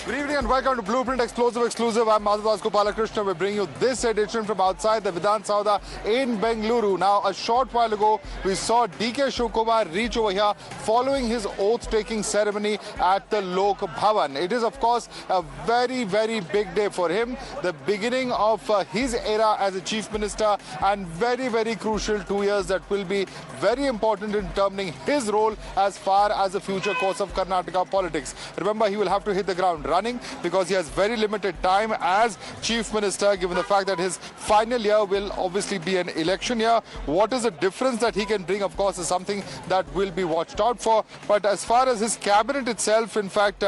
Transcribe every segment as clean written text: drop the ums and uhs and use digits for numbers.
Good evening and welcome to Blueprint Explosive Exclusive. I'm Madhav Gopalakrishna. We bring you this edition from outside the Vidhan Sauda in Bengaluru. Now, a short while ago, we saw DK Shivakumar reach over here following his oath-taking ceremony at the Lok Bhavan. It is, of course, a very, very big day for him. The beginning of his era as a chief minister, and very, very crucial 2 years that will be very important in determining his role as far as the future course of Karnataka politics. Remember, he will have to hit the ground running because he has very limited time as chief minister, given the fact that his final year will obviously be an election year. What is the difference that he can bring, of course, is something that will be watched out for. But as far as his cabinet itself, in fact,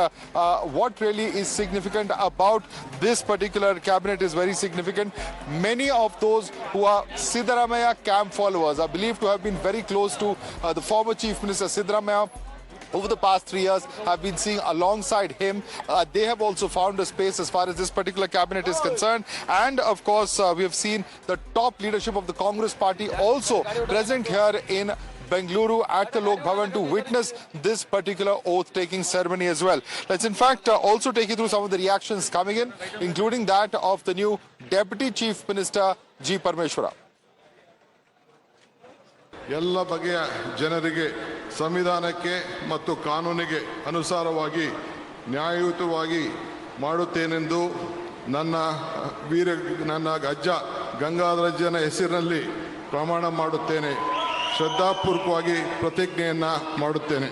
what really is significant about this particular cabinet is very significant. Many of those who are Siddaramaiah camp followers are believed to have been very close to the former chief minister Siddaramaiah over the past 3 years, have been seeing alongside him. They have also found a space as far as this particular cabinet is concerned. And of course, we have seen the top leadership of the Congress party also present here in Bengaluru at the Lok Bhavan to witness this particular oath-taking ceremony as well. Let's in fact also take you through some of the reactions coming in, including that of the new Deputy Chief Minister G. Parmeshwara. ಎಲ್ಲ ಬಗೆಯ ಜನರಿಗೆ ಸಂವಿಧಾನಕ್ಕೆ ಮತ್ತು ಕಾನೂನಿಗೆ ಅನುಸಾರವಾಗಿ ನ್ಯಾಯಯುತವಾಗಿ ಮಾಡುತ್ತೇನೆಂದು ನನ್ನ ಅಜ್ಜ ಗಂಗಾಧರಜ್ಜನ ಹೆಸರಿನಲ್ಲಿ ಪ್ರಮಾಣ ಮಾಡುತ್ತೇನೆ. ಶ್ರದ್ಧಾಪೂರ್ವಕವಾಗಿ ಪ್ರತಿಜ್ಞೆಯನ್ನ ಮಾಡುತ್ತೇನೆ.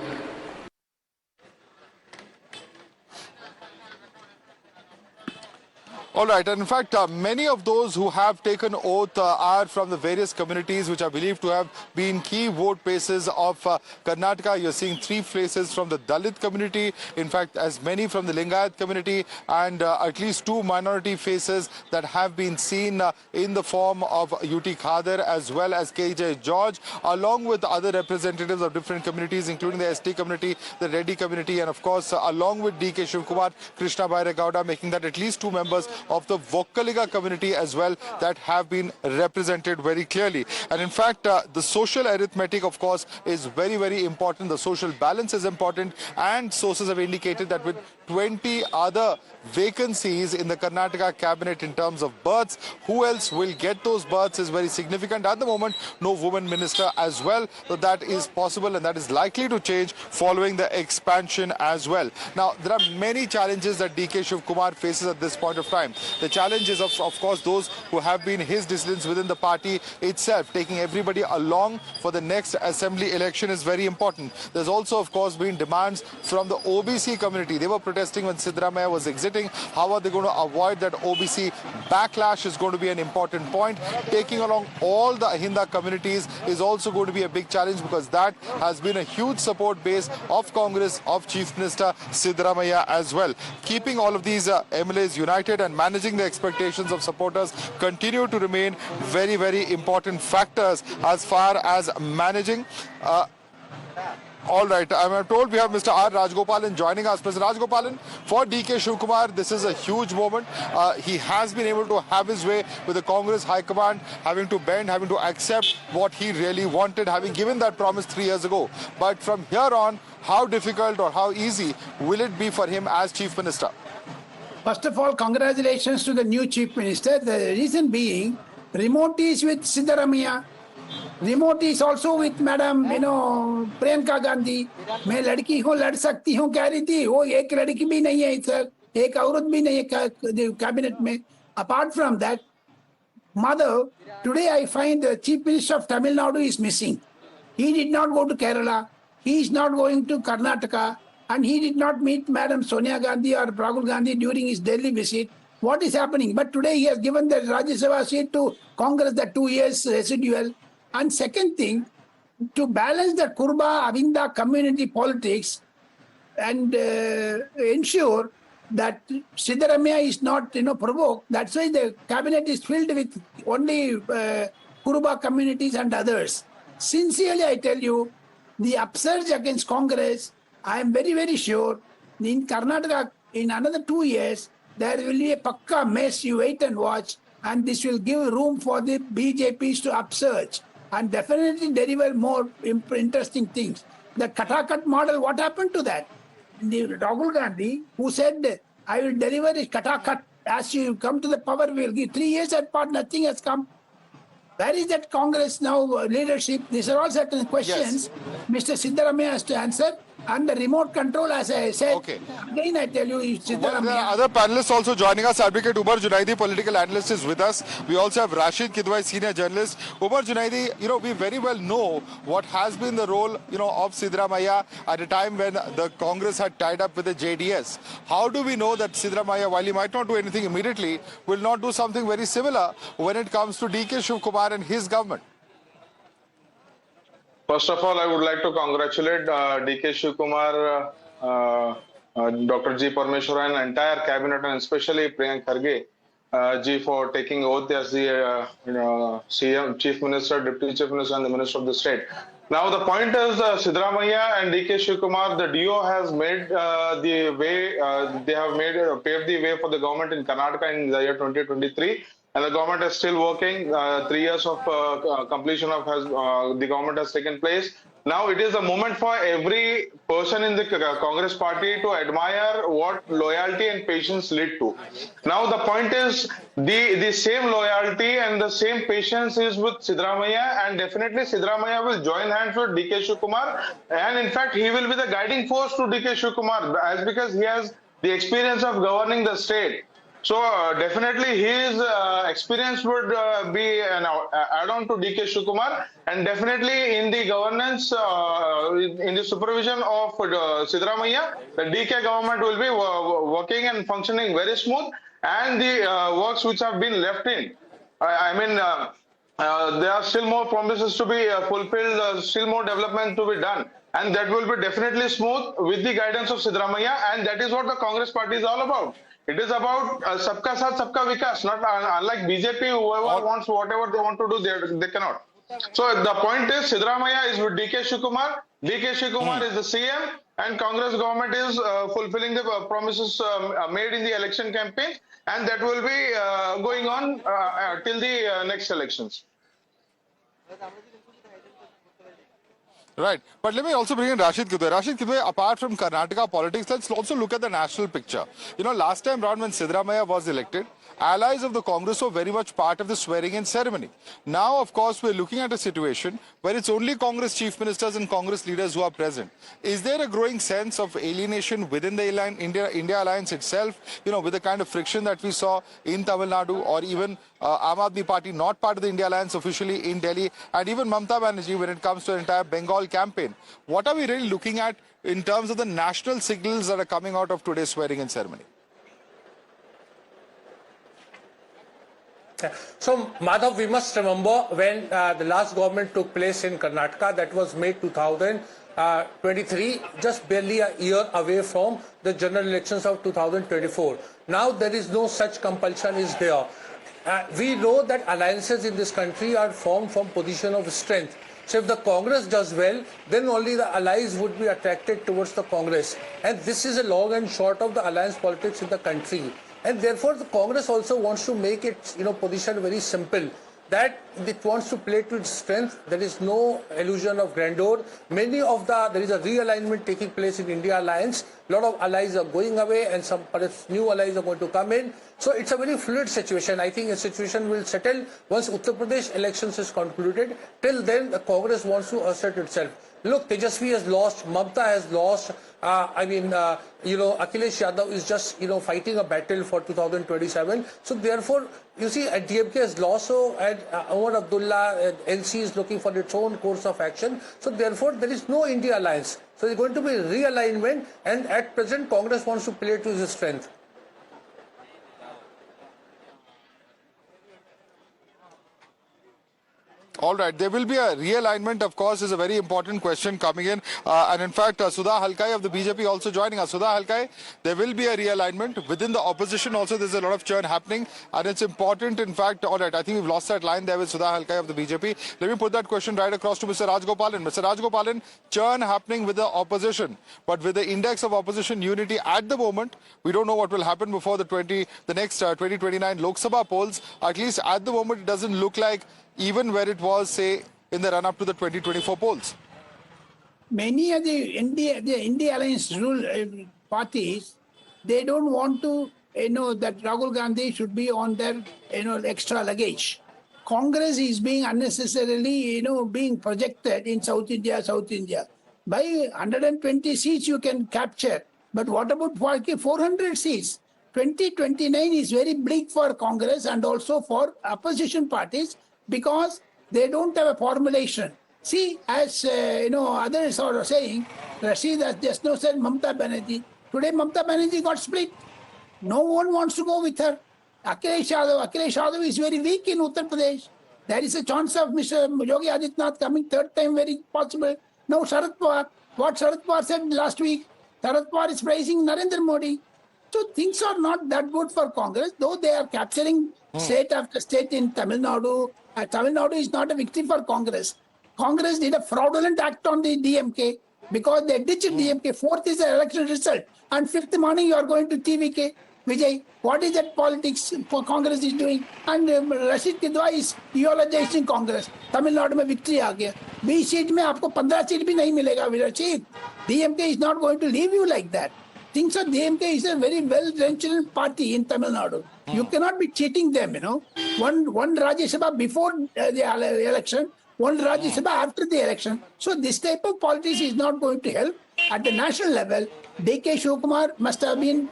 All right, and in fact, many of those who have taken oath are from the various communities which are believed to have been key vote bases of Karnataka. You're seeing 3 faces from the Dalit community, in fact, as many from the Lingayat community, and at least 2 minority faces that have been seen in the form of UT Khader as well as KJ George, along with other representatives of different communities, including the ST community, the Reddy community, and of course, along with DK Shivakumar, Krishna Bairegowda, making that at least 2 members of the Vokkaliga community as well that have been represented very clearly. And in fact, the social arithmetic, of course, is very, very important. The social balance is important, and sources have indicated that with 20 other vacancies in the Karnataka cabinet in terms of berths, who else will get those berths is very significant. At the moment, no woman minister as well. So that is possible, and that is likely to change following the expansion as well. Now, there are many challenges that DK Shivakumar faces at this point of time. The challenge is, of course, those who have been his dissidents within the party itself. Taking everybody along for the next assembly election is very important. There's also, of course, been demands from the OBC community. They were protesting when Siddaramaiah was exiting. How are they going to avoid that OBC backlash is going to be an important point. Taking along all the Ahinda communities is also going to be a big challenge, because that has been a huge support base of Congress, of Chief Minister Siddaramaiah as well. Keeping all of these MLAs united and managing the expectations of supporters continue to remain very, very important factors as far as managing. All right, I'm told we have Mr. R. Rajgopalan joining us. Mr. Rajgopalan, for DK Shivakumar, this is a huge moment. He has been able to have his way with the Congress High Command, having to bend, having to accept what he really wanted, having given that promise 3 years ago. But from here on, how difficult or how easy will it be for him as Chief Minister? First of all, congratulations to the new Chief Minister. The reason being, remote is with Siddaramaiah. Remote is also with madam Priyanka Gandhi. मैं लड़की को लड़ सकती हूँ कह रही थी, वो एक लड़की भी नहीं है सर, एक औरत भी नहीं है कैबिनेट में. Apart from that, Madhav, today I find the Chief Minister of Tamil Nadu is missing. He did not go to Kerala, he is not going to Karnataka, and he did not meet Madam Sonia Gandhi or Rahul Gandhi during his Delhi visit. What is happening? But today he has given the Rajya Sabha seat to Congress, the 2 years residual. And second thing, to balance the Kurba Avinda community politics and ensure that Siddaramaiah is not provoked, that's why the cabinet is filled with only Kurba communities and others. Sincerely, I tell you, the upsurge against Congress, I am very, very sure in Karnataka in another 2 years, there will be a pakka mess. You wait and watch, and this will give room for the BJPs to upsurge and definitely deliver more interesting things. The Katakat model, what happened to that? Rahul Gandhi, who said, I will deliver it katakat. As you come to the power, we will give 3 years apart, nothing has come. Where is that Congress now leadership? These are all certain questions Mr. Siddaramaiah has to answer. And the remote control, as I said, Okay. again I tell you, Well, there Siddaramaiah. are other panelists also joining us. Advocate Umar Junaidi, political analyst, is with us. We also have Rashid Kidwai, senior journalist. Umar Junaidi, we very well know what has been the role, of Siddaramaiah at a time when the Congress had tied up with the JDS. How do we know that Siddaramaiah, while he might not do anything immediately, will not do something very similar when it comes to DK Shivkumar and his government? First of all, I would like to congratulate DK Shivkumar, Dr. G. Parmeshwaran, and entire cabinet, and especially Priyank Kharge Ji for taking oath as the CM, Chief Minister, Deputy Chief Minister, and the Minister of the State. Now the point is, Siddaramaiah and DK Shivkumar, the duo has made the way. They have paved the way for the government in Karnataka in the year 2023. And the government is still working. 3 years of completion of the government has taken place. Now it is a moment for every person in the Congress party to admire what loyalty and patience lead to. Now the point is, the same loyalty and the same patience is with Siddaramaiah, and definitely Siddaramaiah will join hands with DK Shivkumar, and in fact he will be the guiding force to DK Shivkumar, as because he has the experience of governing the state. So definitely his experience would be an add-on to DK Shivkumar, and definitely in the governance, in the supervision of Siddaramaiah, the DK government will be working and functioning very smooth, and the works which have been left in, there are still more promises to be fulfilled, still more development to be done, and that will be definitely smooth with the guidance of Siddaramaiah, and that is what the Congress party is all about. It is about sabka saath, sabka vikas, not unlike BJP, whoever wants whatever they want to do, they cannot. So the point is, Siddaramaiah is with DK Shivkumar, DK Shivkumar is the CM, and Congress government is fulfilling the promises made in the election campaign, and that will be going on till the next elections. Right. But let me also bring in Rashid Kidwai. Rashid Kidwai, apart from Karnataka politics, let's also look at the national picture. Last time round when Siddaramaiah was elected, allies of the Congress were very much part of the swearing-in ceremony. Now, of course, we're looking at a situation where it's only Congress chief ministers and Congress leaders who are present. Is there a growing sense of alienation within the India alliance itself, with the kind of friction that we saw in Tamil Nadu, or even Aam Aadmi Party not part of the India alliance officially in Delhi, and even Mamata Banerjee when it comes to the entire Bengal campaign? What are we really looking at in terms of the national signals that are coming out of today's swearing-in ceremony? So, Madhav, we must remember when the last government took place in Karnataka, that was May 2023, just barely a year away from the general elections of 2024. Now there is no such compulsion is there. We know that alliances in this country are formed from position of strength. So if the Congress does well, then only the allies would be attracted towards the Congress. And this is a long and short of the alliance politics in the country. And therefore, the Congress also wants to make its position very simple, that it wants to play to its strength. There is no illusion of grandeur. There is a realignment taking place in India alliance. A lot of allies are going away, and some perhaps new allies are going to come in. So it's a very fluid situation. I think the situation will settle once Uttar Pradesh elections is concluded. Till then, the Congress wants to assert itself. Look, Tejasvi has lost, Mamata has lost. Akhilesh Yadav is just, fighting a battle for 2027. So therefore, you see, DMK has lost, so, and Omar Abdullah, NC is looking for its own course of action. So therefore, there is no India alliance. So there's going to be realignment, and at present, Congress wants to play to its strength. All right, there will be a realignment, of course, is a very important question coming in. And in fact, Sudha Halkai of the BJP also joining us. Sudha Halkai, there will be a realignment. Within the opposition also, there's a lot of churn happening. And it's important, in fact, all right, I think we've lost that line there with Sudha Halkai of the BJP. Let me put that question right across to Mr. Rajgopalan. Mr. Rajgopalan, churn happening with the opposition. But with the index of opposition unity at the moment, we don't know what will happen before the next 2029 Lok Sabha polls. At least at the moment, it doesn't look like even where it was, say, in the run-up to the 2024 polls. Many of the India Alliance rule parties they don't want to, that Rahul Gandhi should be on their, extra luggage. Congress is being unnecessarily, being projected in South India. By 120 seats you can capture, but what about 400 seats? 2029 is very bleak for Congress and also for opposition parties because they don't have a formulation. See, as others are saying, Rashid has just now said Mamata Banerjee. Today Mamata Banerjee got split. No one wants to go with her. Akhilesh Yadav is very weak in Uttar Pradesh. There is a chance of Mr. Yogi Adityanath coming third time, very possible. Now Sharad Pawar, what Sharad Pawar said last week, Sharad Pawar is praising Narendra Modi. So things are not that good for Congress, though they are capturing state after state in Tamil Nadu. Tamil Nadu is not a victory for Congress. Congress did a fraudulent act on the DMK because they ditched DMK. Fourth is the election result. And fifth morning you are going to TVK. Vijay, what is that politics for Congress is doing? And Rashid Kidwai is eulogizing Congress. Tamil Nadu में victory आ गया. 20 seat में आपको 15 seat भी नहीं मिलेगा Rashid. DMK is not going to leave you like that. Things are DMK is a very well-entrenched party in Tamil Nadu. You cannot be cheating them, One Rajya Sabha before the election, one Rajya Sabha after the election. So this type of politics is not going to help. At the national level, D.K. Shivakumar must have been,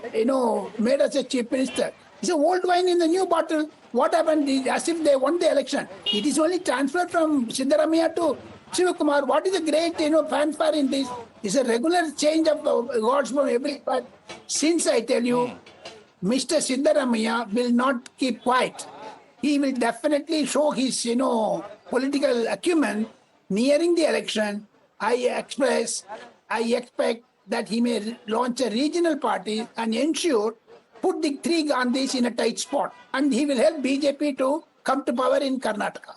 made as a chief minister. It's a old wine in the new bottle. What happened? As if they won the election. It is only transferred from Siddaramaiah to Shivakumar. What is the great, fanfare in this? It's a regular change of gods from every part. Since I tell you, Mr. Siddaramaiah will not keep quiet. He will definitely show his, political acumen nearing the election. I expect that he may launch a regional party and ensure put the three Gandhis in a tight spot, and he will help BJP to come to power in Karnataka.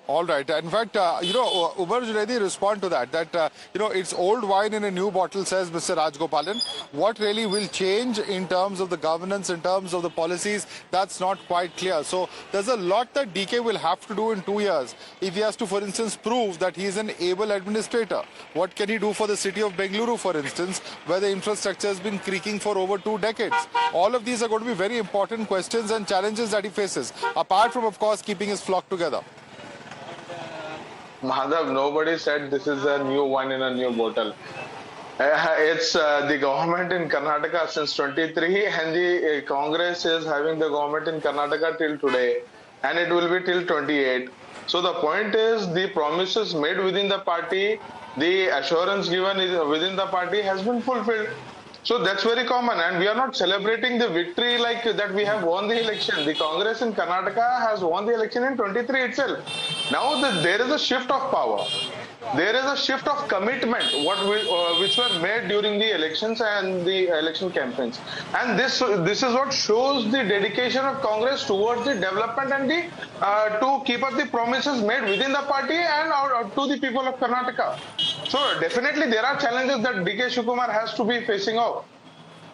All right. In fact, Umar Junaidi respond to that, it's old wine in a new bottle, says Mr. Rajgopalan. What really will change in terms of the governance, in terms of the policies, that's not quite clear. So there's a lot that DK will have to do in 2 years. If he has to, for instance, prove that he is an able administrator. What can he do for the city of Bengaluru, for instance, where the infrastructure has been creaking for over 2 decades? All of these are going to be very important questions and challenges that he faces, apart from, of course, keeping his flock together. Madhav, nobody said this is a new wine in a new bottle. It's the government in Karnataka since 23 and the Congress is having the government in Karnataka till today and it will be till 28. So the point is the promises made within the party, the assurance given within the party has been fulfilled. So that's very common and we are not celebrating the victory like that we have won the election. The Congress in Karnataka has won the election in 23 itself. Now there is a shift of power. There is a shift of commitment which were made during the elections and the election campaigns. And this is what shows the dedication of Congress towards the development and the to keep up the promises made within the party and to the people of Karnataka. So definitely there are challenges that D.K. Shivakumar has to be facing off.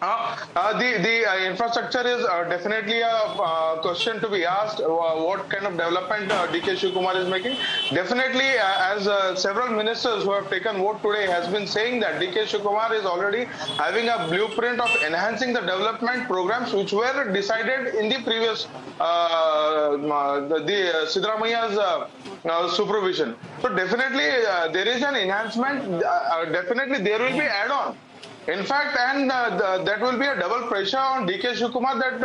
The infrastructure is definitely a question to be asked. What kind of development D.K. Shivakumar is making? Definitely, as several ministers who have taken vote today has been saying that D.K. Shivakumar is already having a blueprint of enhancing the development programs which were decided in the previous Siddaramaiah's supervision. So definitely there is an enhancement. Definitely there will be add-on. In fact, and that will be a double pressure on D.K. Shivakumar that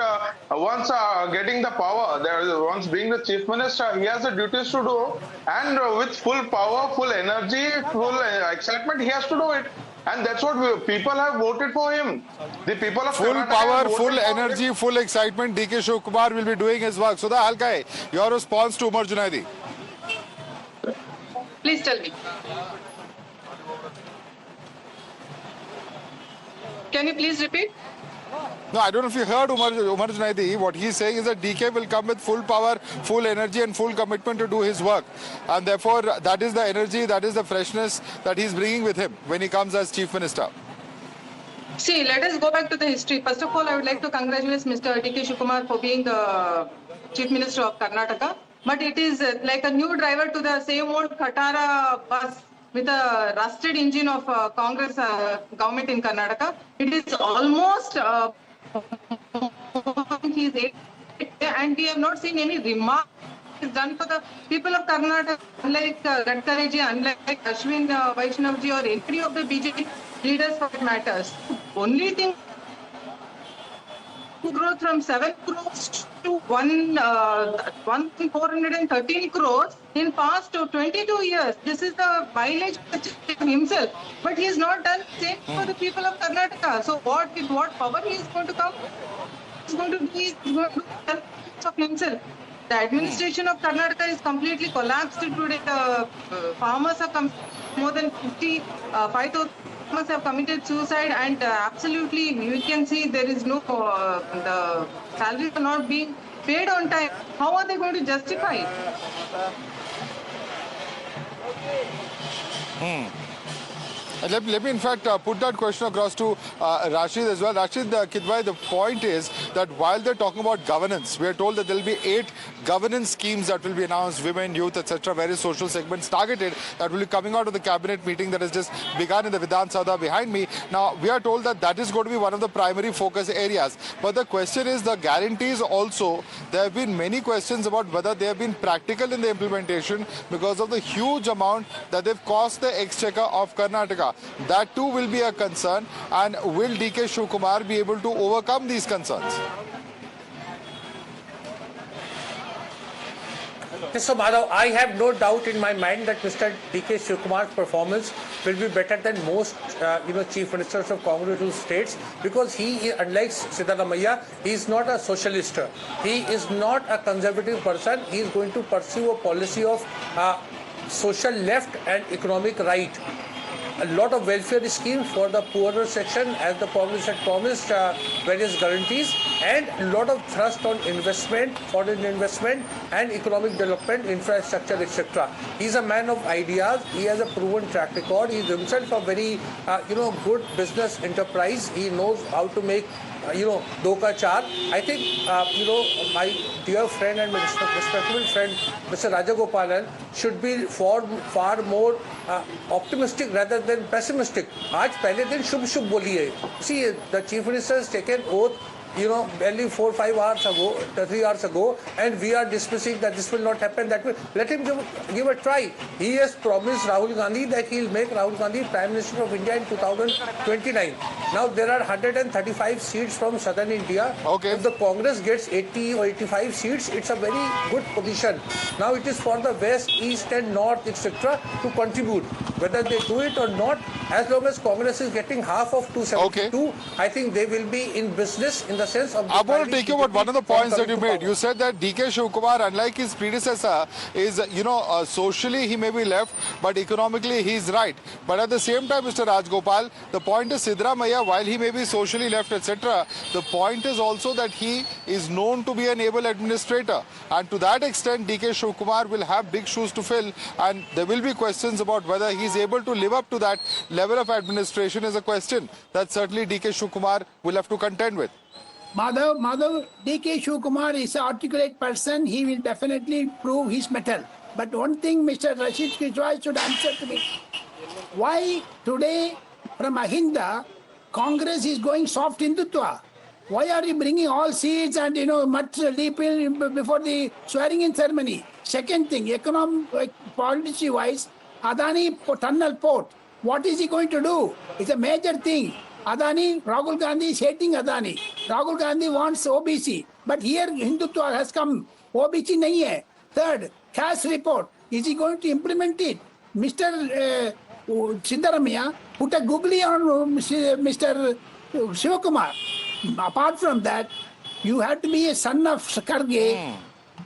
once getting the power, once being the chief minister, he has the duties to do, and with full power, full energy, full excitement, he has to do it. And that's what people have voted for him. The people of full Karnataka power, full energy, full excitement, D.K. Shivakumar will be doing his work. Sudha Halkai, your response to Umar Junaidi? Please tell me. Can you please repeat? No, I don't know if you heard Umar Junaidi. What he's saying is that DK will come with full power, full energy and full commitment to do his work. And therefore, that is the energy, that is the freshness that he's bringing with him when he comes as Chief Minister. See, let us go back to the history. First of all, I would like to congratulate Mr. D.K. Shivakumar for being the Chief Minister of Karnataka. But it is like a new driver to the same old Khatara bus. with a rusted engine of Congress government in Karnataka. It is almost he is 8, and we have not seen any remark is done for the people of Karnataka, unlike Gadkariji, unlike Ashwin Vaishnavji or any of the BJP leaders for that matters. Only thing, growth from 7 crores to 1,413 crores in past 22 years. This is the mileage himself, but he has not done the same for the people of Karnataka. So what, with what power he is going to come? He's going to do of himself. The administration of Karnataka is completely collapsed today. The farmers have more than 5,000 farmers have committed suicide, and absolutely you can see there is no the salaries are not being paid on time. How are they going to justify it? Let me in fact put that question across to Rashid as well. Rashid Kidwai, the point is that while they're talking about governance, we are told that there will be 8 governance schemes that will be announced, women, youth, etc., various social segments targeted, that will be coming out of the cabinet meeting that has just begun in the Vidhan Sabha behind me. Now, we are told that that is going to be one of the primary focus areas. But the question is the guarantees also. There have been many questions about whether they have been practical in the implementation because of the huge amount that they've cost the exchequer of Karnataka. That too will be a concern, and will DK Shivakumar be able to overcome these concerns? Mr. Madhav, I have no doubt in my mind that Mr. DK Shivakumar's performance will be better than most, chief ministers of congressional states, because he, unlike Siddaramaiah, he is not a socialist. He is not a conservative person. He is going to pursue a policy of social left and economic right. A lot of welfare schemes for the poorer section, as the Congress had promised, various guarantees, and a lot of thrust on investment, foreign investment, and economic development, infrastructure, etc. He's a man of ideas. He has a proven track record. He is himself a very, good business enterprise. He knows how to make, do ka char. I think, my dear friend and respectable friend, Mr. Rajagopalan, should be far more optimistic rather than pessimistic. आज पहले दिन शुभ बोली है. See, the chief minister has taken oath, barely 4-5 hours ago, 3 hours ago, and we are dismissing that this will not happen that way. Let him give a try. He has promised Rahul Gandhi that he will make Rahul Gandhi Prime Minister of India in 2029. Now there are 135 seats from southern India. Okay. If the Congress gets 80 or 85 seats, it's a very good position. Now it is for the west, east and north, etc. to contribute. Whether they do it or not, as long as Congress is getting half of 272, I think they will be in business in the sense of... I want to take you about one of the points that you made. You said that DK Shivakumar, unlike his predecessor, is, socially he may be left, but economically he is right. But at the same time, Mr. Rajgopal, the point is Siddaramaiah, while he may be socially left, etc., the point is also that he is known to be an able administrator. And to that extent, DK Shivakumar will have big shoes to fill, and there will be questions about whether he is able to live up to that level of administration is a question that certainly DK Shivakumar will have to contend with. Madhav, DK Shivakumar is an articulate person. He will definitely prove his mettle. But one thing Mr. Rashid Kidwai should answer to me. Why today from Ahinda, Congress is going soft Hindutva? Why are you bringing all seats and, much people before the swearing-in ceremony? Second thing, economic policy-wise, Adani tunnel port. What is he going to do? It's a major thing. Adani, Rahul Gandhi is hating Adani. Rahul Gandhi wants OBC. But here Hindutva has come. OBC nahi hai. Third, cash report. Is he going to implement it? Mr. Siddaramaiah put a googly on Mr. Shivakumar. Apart from that, you have to be a son of Kharge,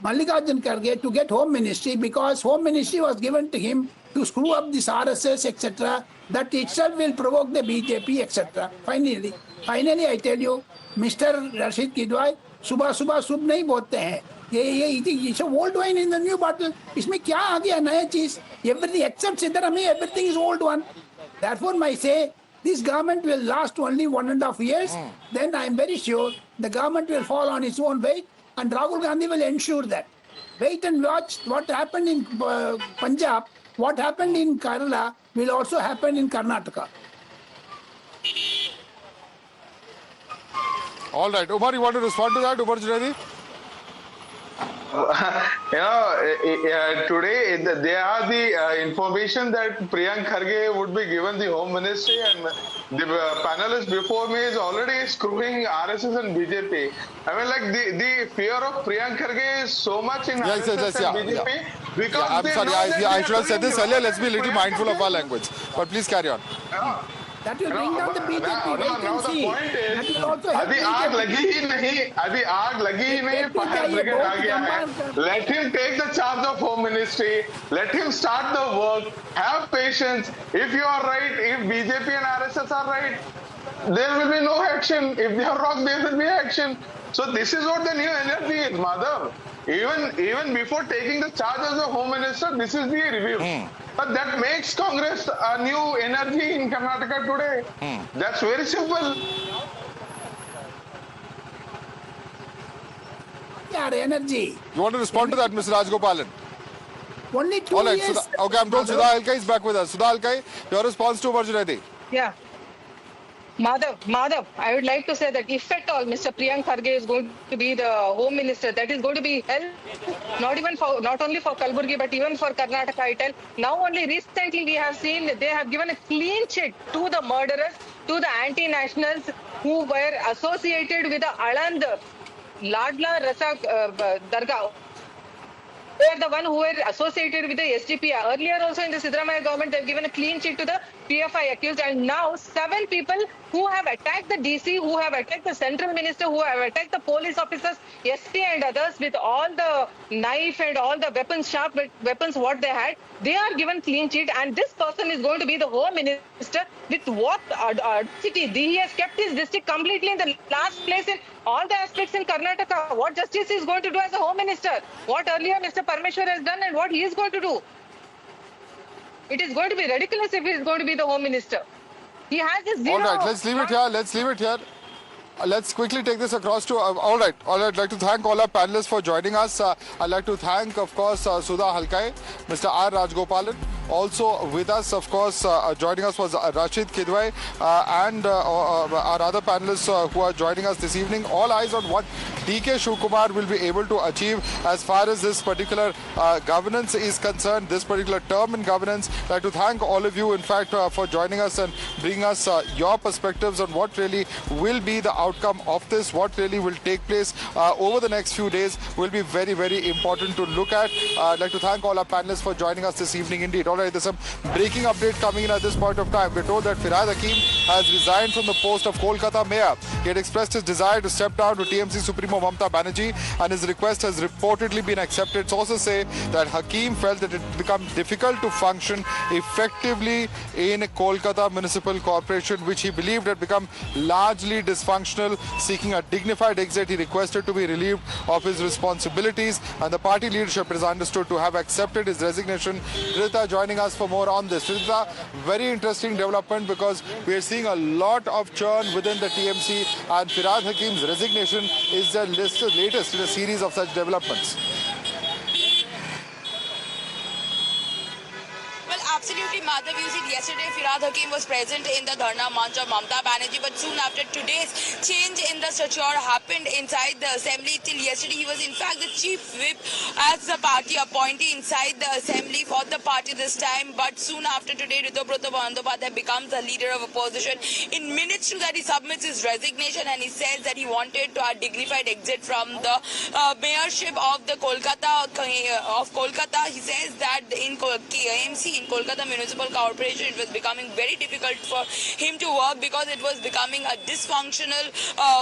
Mallikarjun Kharge, to get Home Ministry, because Home Ministry was given to him to screw up this RSS, etc. That itself will provoke the BJP, etc. Finally, I tell you, Mr. Rashid Kidwai, सुबह शुभ नहीं बोलते हैं. ये old wine in the new bottle. इसमें क्या आ गया नया चीज? Everything except Siddaramaiah, everything is old one. Therefore, I say this government will last only 1.5 years. Then I am very sure the government will fall on its own weight, and Rahul Gandhi will ensure that. Wait and watch what happened in Punjab, what happened in Kerala, will also happen in Karnataka. All right, Umar, you want to respond to that, Umar Junaidi? Today there are the information that Priyank Kharge would be given the home ministry, and the panelist before me is already screwing RSS and BJP. I mean, like the fear of Priyank Kharge is so much in Yes, RSS yes, and yeah, BJP yeah. because I'm they sorry, know that I they should are have said doing this the earlier. work Let's be a little Priyank mindful of our Kharge. language. But please carry on. That will bring down the BJP. Now Wait and the see. point That is, will also help अभी आग BJP. लगी ही नहीं, अभी आग लगी ही नहीं, fire brigade आ गया है. Let him take the charge of home ministry. Let him start the work. Have patience. If you are right, if BJP and RSS are right, there will be no action. If they are wrong, there will be action. So this is what the new energy is, Madhav. Even before taking the charge as a home minister, this is the review. But that makes Congress a new energy in Karnataka today. That's very simple. Yeah, energy. You want to respond to that, Mr. Rajgopalan? Only 2 All right, years. okay, I'm told Sudha Alkai is back with us. Sudha Alkai, your response to Umar Junaidi? Yeah. Madhav, I would like to say that if at all Mr. Priyank Kharge is going to be the home minister, that is going to be hell, not only for Kalburgi, but even for Karnataka, I tell. Now only recently we have seen that they have given a clean chit to the murderers, to the anti-nationals who were associated with the Aland Ladla Rasa Dargah. They are the one who were associated with the SDP. Earlier also in the Siddaramaiah government, they've given a clean sheet to the PFI accused, and now 7 people who have attacked the DC, who have attacked the central minister, who have attacked the police officers, SP and others with all the knife and all the weapons, sharp weapons what they had, they are given clean sheet, and this person is going to be the home minister with what city? He has kept his district completely in the last place in all the aspects in Karnataka. What justice is going to do as a home minister? What earlier Mr. Parmeshwar has done and what he is going to do? It is going to be ridiculous if he is going to be the home minister. He has this zero. All right, let's leave it here. Let's quickly take this across to, all right. I'd like to thank all our panelists for joining us. I'd like to thank, of course, Sudha Halkai, Mr. R. Rajgopalan. Also with us, of course, joining us was Rashid Kidwai and our other panelists who are joining us this evening. All eyes on what DK Shivkumar will be able to achieve as far as this particular governance is concerned, this particular term in governance. I'd like to thank all of you, in fact, for joining us and bringing us your perspectives on what really will be the outcome of this, what really will take place over the next few days will be very, very important to look at. I'd like to thank all our panelists for joining us this evening indeed. All right, there's some breaking update coming in at this point of time. We're told that Firhad Hakim has resigned from the post of Kolkata mayor. He had expressed his desire to step down to TMC Supremo Mamta Banerjee, and his request has reportedly been accepted. Sources say that Hakim felt that it had become difficult to function effectively in Kolkata Municipal Corporation, which he believed had become largely dysfunctional. Seeking a dignified exit, he requested to be relieved of his responsibilities, and the party leadership is understood to have accepted his resignation. Rita joining us for more on this. Rita, very interesting development because we are seeing a lot of churn within the TMC, and Firhad Hakim's resignation is the latest in a series of such developments. Absolutely, Madhav. You see, yesterday Firhad Hakim was present in the Dharna Manch of Mamta Banerjee, but soon after today's change in the stature happened inside the assembly. Till yesterday, he was in fact the chief whip as the party appointee inside the assembly for the party this time. But soon after today, Ritubhrata Bandyopadhyay becomes the leader of opposition. In minutes to that, he submits his resignation and he says that he wanted to have dignified exit from the mayorship of the Kolkata. He says that in KMC, in Kolkata Municipal Corporation, it was becoming very difficult for him to work because it was becoming a dysfunctional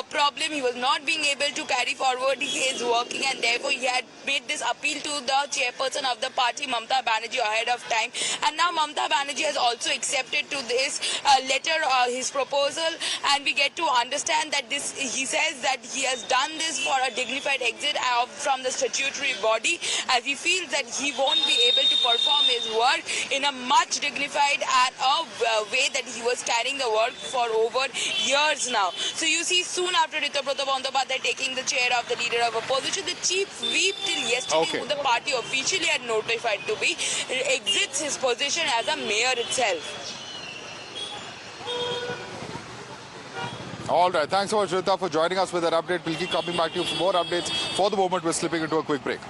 problem. He was not being able to carry forward his working, and therefore he had made this appeal to the chairperson of the party, Mamta Banerjee, ahead of time. And now Mamta Banerjee has also accepted to this letter his proposal, and we get to understand that this, he says that he has done this for a dignified exit from the statutory body, as he feels that he won't be able to perform his work in a much dignified and a way that he was carrying the work for over years now. So you see, soon after Riturabrat Bandyopadhyay taking the chair of the leader of opposition, the chief whip till yesterday, Okay. who the party officially had notified to be, exits his position as a mayor itself. All right. Thanks so much, Rita, for joining us with that update. We'll keep coming back to you for more updates. For the moment, we're slipping into a quick break.